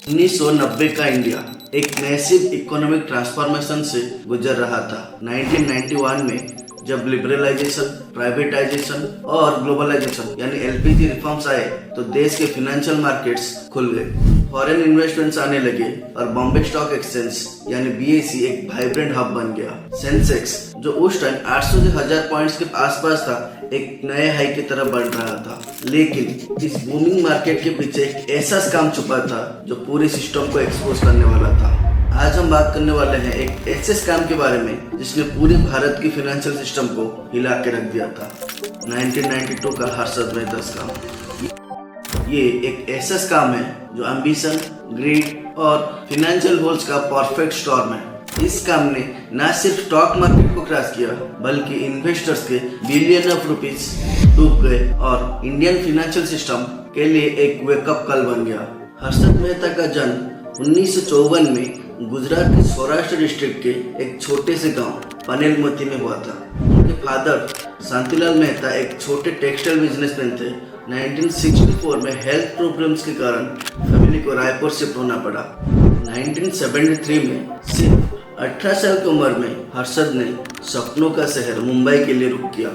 1990 का इंडिया एक massive economic transformation से गुजर रहा था। 1991 में जब लिबरलाइजेशन, प्राइवेटाइजेशन और ग्लोबलाइजेशन यानी एलपीजी रिफॉर्म्स आए तो देश के फाइनेंशियल मार्केट्स खुल गए, फॉरेन इन्वेस्टमेंट्स आने लगे और बॉम्बे स्टॉक एक्सचेंज यानी बीएसई एक वाइब्रेंट हब बन गया। सेंसेक्स जो उस टाइम 800 से 1000 पॉइंट्स के आसपास था, एक नए हाई की तरफ बढ़ रहा था। लेकिन इस बूमिंग मार्केट के पीछे एक ऐसा स्कैम छुपा था जो पूरे सिस्टम को एक्सपोज करने वाला था। आज हम बात करने वाले हैं एक ऐसे स्कैम के बारे में जिसने पूरे भारत की फाइनेंशियल सिस्टम को हिला के रख दिया था। 1992 का हर्षद मेहता स्कैम। ये एक ऐसा स्कैम है जो एम्बिशन, ग्रीड और फाइनेंशियल होल्स का परफेक्ट स्टॉर्म है। इस स्कैम ने न सिर्फ स्टॉक मार्केट को क्रैश किया बल्कि इन्वेस्टर्स के बिलियन ऑफ रुपीज डूब गए और इंडियन फाइनेंशियल सिस्टम के लिए एक वेकअप कॉल बन गया। हर्षद मेहता का जन्म 1954 में गुजरात के सौराष्ट्र डिस्ट्रिक्ट के एक छोटे से गांव पनेलमती में हुआ था। उनके फादर शांतिलाल मेहता एक छोटे टेक्सटाइल बिजनेसमैन थे। 1964 में हेल्थ प्रॉब्लम्स के कारण फैमिली को रायपुर शिफ्ट होना पड़ा। 1973 में सिर्फ 18 साल की उम्र में हर्षद ने सपनों का शहर मुंबई के लिए रुख किया।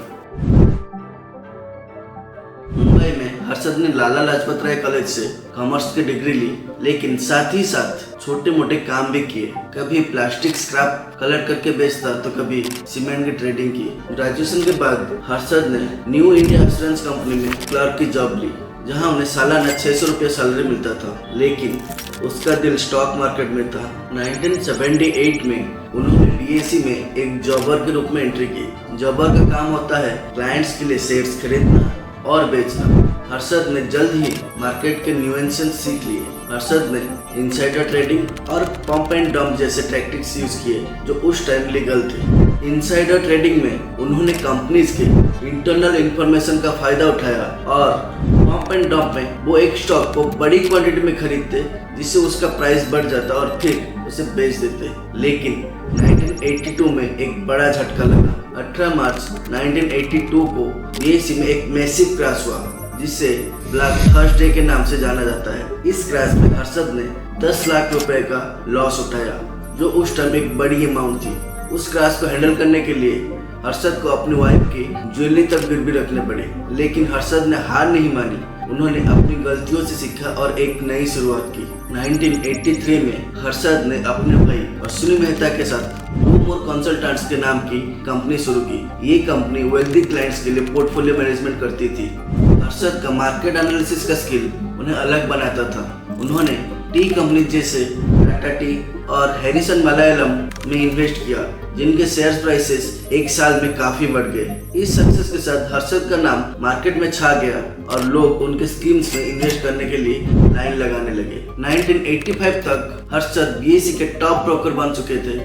मुंबई में हर्षद ने लाला लाजपत राय कॉलेज से कॉमर्स की डिग्री ली, लेकिन साथ ही साथ छोटे मोटे काम भी किए। कभी प्लास्टिक स्क्रैप कलेक्ट करके बेचता तो कभी सीमेंट की ट्रेडिंग की। ग्रेजुएशन के बाद हर्षद ने न्यू इंडिया इंश्योरेंस कंपनी में क्लर्क की जॉब ली, जहां उन्हें सालाना 600 रुपये सैलरी मिलता था, लेकिन उसका दिल स्टॉक मार्केट में था। 1978 में उन्होंने बीएसई में एक जॉबर के रूप में एंट्री की। जॉबर का काम होता है क्लाइंट्स के लिए शेयर्स खरीदना और बेचना। हर्षद ने जल्द ही मार्केट के न्यूएंसेस सीख लिए। हर्षद ने इनसाइडर ट्रेडिंग और पंप एंड डंप जैसे टैक्टिक्स यूज किए जो उस टाइम लीगल थे। इनसाइडर ट्रेडिंग में उन्होंने कंपनीज के इंटरनल इंफॉर्मेशन का फायदा उठाया और पंप एंड डंप में वो एक स्टॉक को बड़ी क्वांटिटी में खरीदते जिससे उसका प्राइस बढ़ जाता और फिर उसे बेच देते। लेकिन 1982 में एक बड़ा झटका लगा। 18 मार्च 1982 को बीएसई में एक मैसिव क्रैश हुआ जिसे ब्लैक थर्सडे के नाम से जाना जाता है। इस क्रैश में हर्षद ने 10 लाख रुपए का लॉस उठाया, जो उस टाइम एक बड़ी अमाउंट थी। उस क्रैश को हैंडल करने के लिए हर्षद को अपनी वाइफ की ज्वेलरी तक गिरवी रखने पड़े, लेकिन हर्षद ने हार नहीं मानी। उन्होंने अपनी गलतियों से सीखा और एक नई शुरुआत की। 1983 में हर्षद ने अपने भाई अश्विनी मेहता के साथ मोर कंसल्टेंट्स के नाम की कंपनी शुरू की। ये कंपनी वेल्दी क्लाइंट्स के लिए पोर्टफोलियो मैनेजमेंट करती थी। हर्षद का मार्केट एनालिसिस का स्किल उन्हें अलग बनाता था। उन्होंने टी कंपनी जैसे टाटा टी और हैरिसन मलयालम में इन्वेस्ट किया, जिनके शेयर प्राइसेस एक साल में काफी बढ़ गए। इस सक्सेस के साथ हर्षद का नाम मार्केट में छा गया और लोग उनके स्कीम्स में इन्वेस्ट करने के लिए लाइन लगाने लगे। 1985 तक हर्षद बीएसई के टॉप ब्रोकर बन चुके थे।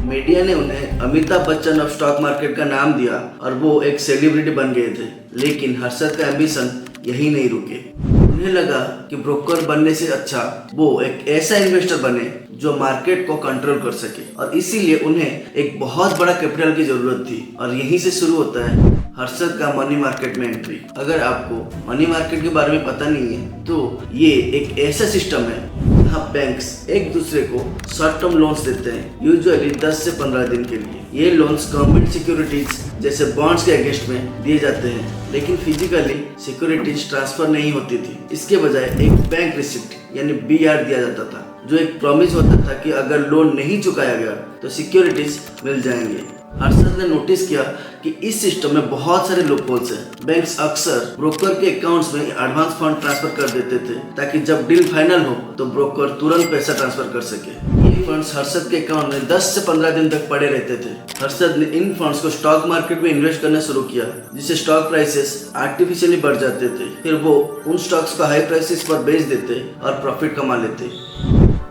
मीडिया ने उन्हें Amitabh Bachchan of stock market का नाम दिया और वो एक सेलिब्रिटी बन गए थे। लेकिन हर्षद का एम्बिशन यही नहीं रुके। उन्हें लगा कि ब्रोकर बनने से अच्छा वो एक ऐसा इन्वेस्टर बने जो मार्केट को कंट्रोल कर सके, और इसीलिए उन्हें एक बहुत बड़ा कैपिटल की जरूरत थी। और यहीं से शुरू होता है हर्षद का मनी मार्केट में एंट्री। अगर आपको मनी मार्केट के बारे में पता नहीं है तो ये एक ऐसा सिस्टम है जहाँ बैंक्स एक दूसरे को शॉर्ट टर्म लोन्स देते हैं, यूजुअली 10 से 15 दिन के लिए। ये लोन्स गवर्नमेंट सिक्योरिटीज जैसे बॉन्ड्स के अगेंस्ट में दिए जाते हैं, लेकिन फिजिकली सिक्योरिटीज ट्रांसफर नहीं होती थी। इसके बजाय एक बैंक रिसिप्ट यानी बीआर दिया जाता था, जो एक प्रॉमिस होता था कि अगर लोन नहीं चुकाया गया तो सिक्योरिटीज मिल जाएंगे। हर्षद ने नोटिस किया कि इस सिस्टम में बहुत सारे लूपहोल्स हैं। बैंक्स अक्सर ब्रोकर के अकाउंट्स में एडवांस फंड ट्रांसफर कर देते थे ताकि जब डील फाइनल हो तो ब्रोकर तुरंत पैसा ट्रांसफर कर सके। ये फंड्स हर्षद के अकाउंट में 10 से 15 दिन तक पड़े रहते थे। हर्षद ने इन फंड्स को स्टॉक मार्केट में इन्वेस्ट करना शुरू किया, जिससे स्टॉक प्राइसेस आर्टिफिशियली बढ़ जाते थे। फिर वो उन स्टॉक्स को हाई प्राइसेस पर बेच देते और प्रॉफिट कमा लेते।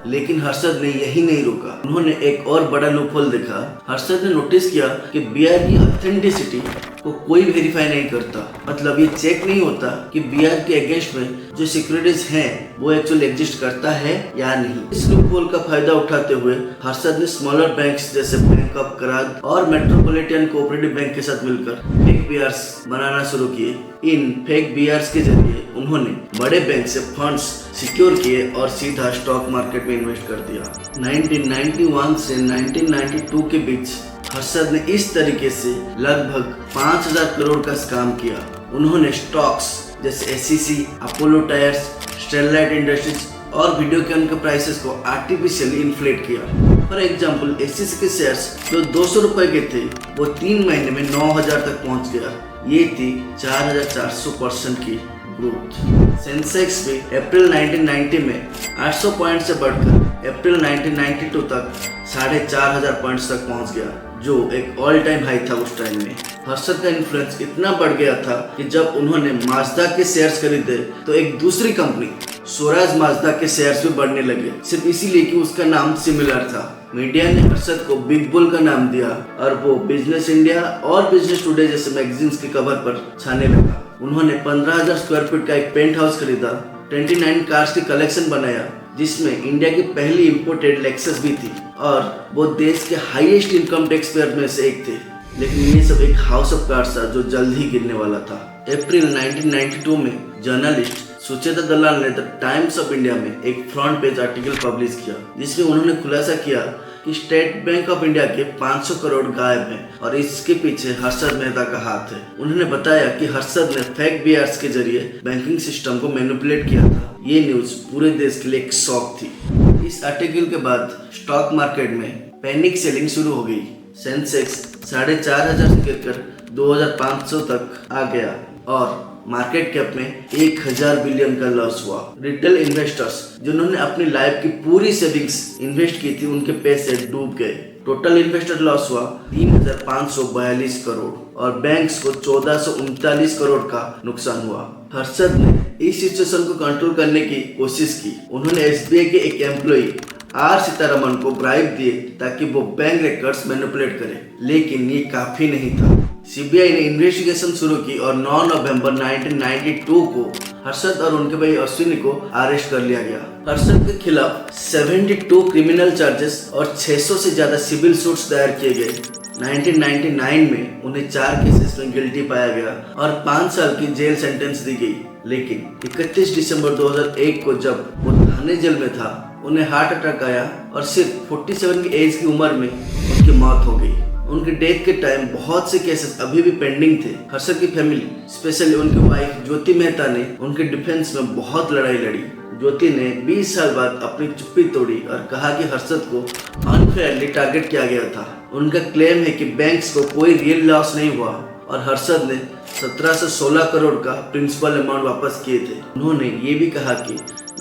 लेकिन हर्षद ने यही नहीं रुका। उन्होंने एक और बड़ा लूपहोल देखा। हर्षद ने नोटिस किया कि बीआर की ऑथेंटिसिटी को कोई वेरीफाई नहीं करता। मतलब ये चेक नहीं होता कि बीआर के अगेंस्ट में जो सिक्योरिटीज हैं वो एक्चुअली एग्जिस्ट करता है या नहीं। इस लूपहोल का फायदा उठाते हुए हर्षद ने स्मॉलर बैंक्स जैसे बैंक ऑफ कराद और मेट्रोपॉलिटन कोऑपरेटिव बैंक के साथ मिलकर एक फेक बीआरस बनाना शुरू किए। इन फेक बीआरस के जरिए उन्होंने बड़े बैंक से फंड्स सिक्योर किए और सीधा स्टॉक मार्केट में इन्वेस्ट कर दिया। 1991 से 1992 के बीच हर्षद ने इस तरीके से लगभग 5000 करोड़ का स्कैम किया। उन्होंने स्टॉक्स जैसे SCC, Apollo tyres, Sterlite industries और वीडियोकॉन के प्राइसेस को आर्टिफिशियली इन्फ्लेट किया। फॉर एग्जाम्पल SCC के शेयर्स जो 200 रुपए के थे वो 3 महीने में 9000 तक पहुंच गया। ये थी 4400% की ग्रोथ। सेंसेक्स भी अप्रैल 1990 में 800 पॉइंट से बढ़कर अप्रैल 1992 तक 4500 पॉइंट्स तक पहुंच गया, जो एक ऑल टाइम हाई था उस टाइम में। हर्षद का इन्फ्लुएंस इतना बढ़ गया था कि जब उन्होंने माजदा के शेयर्स खरीदे तो एक दूसरी कंपनी स्वराज माजदा के शेयर्स भी बढ़ने लगे, सिर्फ इसीलिए कि उसका नाम सिमिलर था। मीडिया ने हर्षद को बिग बुल का नाम दिया और वो बिजनेस इंडिया और बिजनेस टुडे जैसे मैगजीन्स के कवर पर छाने लगा। उन्होंने 15,000 स्क्वायर फीट का एक पेंट हाउस खरीदा, 29 कार्स की कलेक्शन बनाया जिसमें इंडिया की पहली इंपोर्टेड लेक्सस भी थी, और वो देश के हाईएस्ट इनकम टैक्स पेयर में से एक थे। लेकिन ये सब एक हाउस ऑफ कार्ड्स था जो जल्द ही गिरने वाला था। अप्रैल 1992 में जर्नलिस्ट सुचेता दलाल ने द टाइम्स ऑफ इंडिया में एक फ्रंट पेज आर्टिकल पब्लिश किया जिसमें उन्होंने खुलासा किया कि स्टेट बैंक ऑफ इंडिया के 500 करोड़ गायब हैं और इसके पीछे हर्षद मेहता का हाथ है। उन्होंने बताया कि हर्षद ने फेक बीआरस के जरिए बैंकिंग सिस्टम को मैनिपुलेट किया था। ये न्यूज पूरे देश के लिए एक शॉक थी। इस आर्टिकल के बाद स्टॉक मार्केट में पैनिक सेलिंग शुरू हो गई। सेंसेक्स 4500 से गिरकर 2500 तक आ गया और मार्केट कैप में 1000 बिलियन का लॉस हुआ। रिटेल इन्वेस्टर्स जिन्होंने अपनी लाइफ की पूरी सेविंग्स इन्वेस्ट की थी उनके पैसे डूब गए। टोटल इन्वेस्टर लॉस हुआ 3542 करोड़ और बैंक्स को 1439 करोड़ का नुकसान हुआ। हर्षद ने इस सिचुएशन को कंट्रोल करने की कोशिश की। उन्होंने SBI के एक एम्प्लॉई R सीतारमन को ब्राइब दिए ताकि वो बैंक रिकॉर्ड्स मैनिपुलेट करे, लेकिन ये काफी नहीं था। CBI ने इन्वेस्टिगेशन शुरू की और 9 नवंबर 1992 को हर्षद और उनके भाई अश्विनी को अरेस्ट कर लिया गया। हर्षद के खिलाफ 72 क्रिमिनल चार्जेस और 600 से ज्यादा सिविल सूट्स दायर किए गए। 1999 में उन्हें 4 केसेस में गिल्टी पाया गया और 5 साल की जेल सेंटेंस दी गई। लेकिन 31 दिसंबर 2001 को जब वो थाने जेल में था, उन्हें हार्ट अटैक आया और सिर्फ 47 की एज की उम्र में उनकी मौत हो गई। उनकी डेथ के टाइम बहुत से केसेस अभी भी पेंडिंग थे। हर्षद की फैमिली, स्पेशली उनकी वाइफ ज्योति मेहता ने उनके डिफेंस में बहुत लड़ाई लड़ी। ज्योति ने 20 साल बाद अपनी चुप्पी तोड़ी और कहा कि हर्षद को अनफेयरली टारगेट किया गया था। उनका क्लेम है कि बैंक्स को कोई रियल लॉस नहीं हुआ और हर्षद ने 17 से 16 करोड़ का प्रिंसिपल अमाउंट वापस किए थे। उन्होंने ये भी कहा कि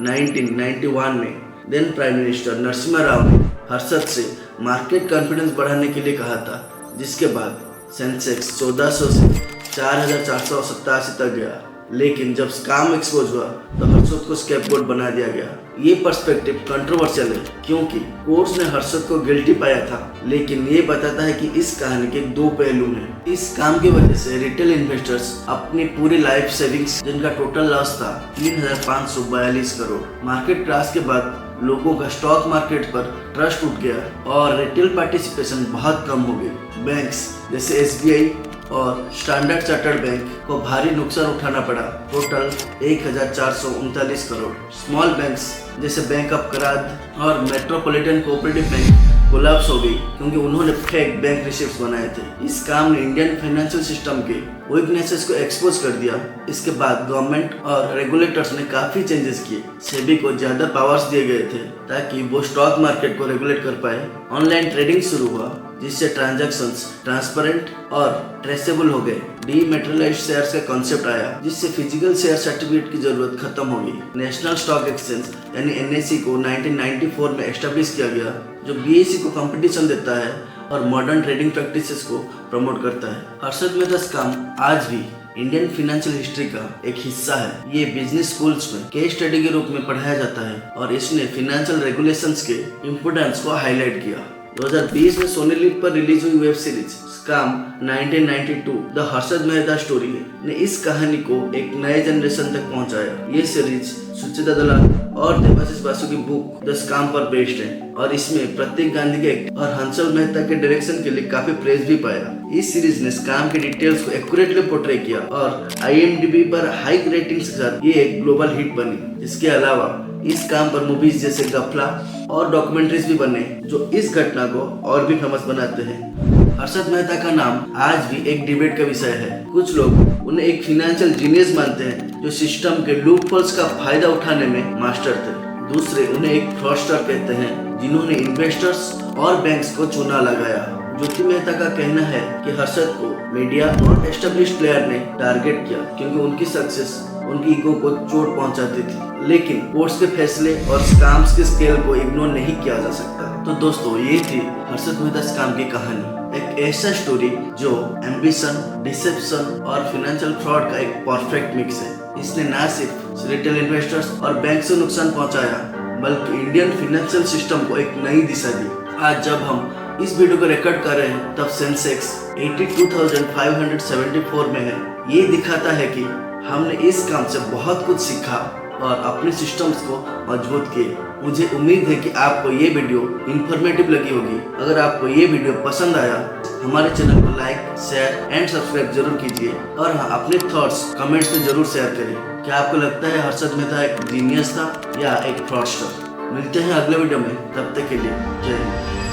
1991 में then prime minister Narasimha Rao ने हर्षद से मार्केट कॉन्फिडेंस बढ़ाने के लिए कहा था, जिसके बाद सेंसेक्स 1400 से 4487 तक गया। लेकिन जब स्कैम एक्सपोज हुआ तो हर्षद को स्कैपगोट बना दिया गया। ये पर्सपेक्टिव कंट्रोवर्शियल है क्योंकि कोर्ट्स ने हर्षद को गिल्टी पाया था, लेकिन ये बताता है कि इस कहानी के 2 पहलू हैं। इस काम की वजह से रिटेल इन्वेस्टर्स अपनी पूरी लाइफ सेविंग्स, जिनका टोटल लॉस था 3542 करोड़, मार्केट क्रैश के बाद लोगों का स्टॉक मार्केट पर ट्रस्ट उठ गया और रिटेल पार्टिसिपेशन बहुत कम हो गई। बैंक्स जैसे SBI और स्टैंडर्ड चार्टर्ड बैंक को भारी नुकसान उठाना पड़ा, टोटल 1439 करोड़। स्मॉल बैंक्स जैसे बैंक ऑफ कराद और मेट्रोपॉलिटन कोऑपरेटिव बैंक कोलैप्स हो गई क्योंकि उन्होंने फेक बैंक रिसिप्ट्स बनाए थे। इस काम ने इंडियन फाइनेंशियल सिस्टम के वीकनेसेस को एक्सपोज कर दिया। इसके बाद गवर्नमेंट और रेगुलेटर्स ने काफी चेंजेस किए। सेबी को ज्यादा पावर्स दिए गए थे ताकि वो स्टॉक मार्केट को रेगुलेट कर पाए। ऑनलाइन ट्रेडिंग शुरू हुआ जिससे ट्रांजैक्शंस ट्रांसपेरेंट और ट्रेसेबल हो गए। डीमैटेरियलाइज्ड शेयर्स का कॉन्सेप्ट आया जिससे फिजिकल शेयर सर्टिफिकेट की जरूरत खत्म हो गई। नेशनल स्टॉक एक्सचेंज यानी NSE को 1994 में एस्टेब्लिश किया गया, जो BSE को कंपटीशन देता है और मॉडर्न ट्रेडिंग प्रैक्टिसेस को प्रमोट करता है। हर्षद मेहता स्कैम आज भी इंडियन फाइनेंशियल हिस्ट्री का एक हिस्सा है। ये बिजनेस स्कूल्स में केस स्टडी के रूप में पढ़ाया जाता है और इसने फाइनेंशियल रेगुलेशंस के इम्पोर्टेंस को हाईलाइट किया। 2020 में सोनी लिव पर रिलीज हुई web series scam 1992 the Harshad Mehta story ने इस कहानी को एक नए जनरेशन तक पहुंचाया। ये सीरीज सुचिता दलाल और देवाशीष बासु की बुक द स्कैम पर बेस्ड है और इसमें प्रतीक गांधी के और हंसल मेहता के डायरेक्शन के लिए काफी प्रेज भी पाया। इस सीरीज ने स्कैम के डिटेल्स को एक्यूरेटली पोर्ट्रे किया और IMDb पर हाई रेटिंग्स के साथ ये एक ग्लोबल हिट बनी। इसके अलावा इस काम पर मूवीज जैसे गफला और डॉक्यूमेंट्रीज भी बने जो इस घटना को और भी फेमस बनाते हैं। हर्षद मेहता का नाम आज भी एक डिबेट का विषय है। कुछ लोग उन्हें एक फाइनेंशियल जीनियस मानते हैं जो सिस्टम के लूपहोल्स का फायदा उठाने में मास्टर थे। दूसरे उन्हें एक फ्रॉडस्टर कहते हैं जिन्होंने इन्वेस्टर्स और बैंक्स को चूना लगाया। ज्योति मेहता का कहना है कि हर्षद को मीडिया और एस्टेब्लिश्ड प्लेयर ने टारगेट किया क्योंकि उनकी सक्सेस उनकी ईगो को चोट पहुंचाती थी। लेकिन कोर्ट्स के फैसले और स्कैम्स के स्केल को इग्नोर नहीं किया जा सकता। तो दोस्तों, ये थी हर्षद मेहता स्कैम की कहानी। एक ऐसा स्टोरी जो एम्बिशन, डिसेप्शन और फाइनेंशियल फ्रॉड का एक परफेक्ट मिक्स है। इसने न सिर्फ रिटेल इन्वेस्टर्स और बैंक से नुकसान पहुंचाया बल्कि इंडियन फाइनेंशियल सिस्टम को एक नई दिशा दी। आज जब हम इस वीडियो को रिकॉर्ड कर रहे हैं तब सेंसेक्स 82,574 में है। ये दिखाता है कि हमने इस काम से बहुत कुछ सीखा और अपने सिस्टम्स को मजबूत किए। मुझे उम्मीद है कि आपको ये वीडियो इंफॉर्मेटिव लगी होगी। अगर आपको ये वीडियो पसंद आया हमारे चैनल को लाइक, शेयर एंड सब्सक्राइब जरूर कीजिए और हाँ, अपने थॉट्स कमेंट्स में जरूर शेयर करें। क्या आपको लगता है हर्षद मेहता एक जीनियस था या एक फ्रॉडस्टर? मिलते हैं अगले वीडियो में, तब तक के लिए जय हिंद।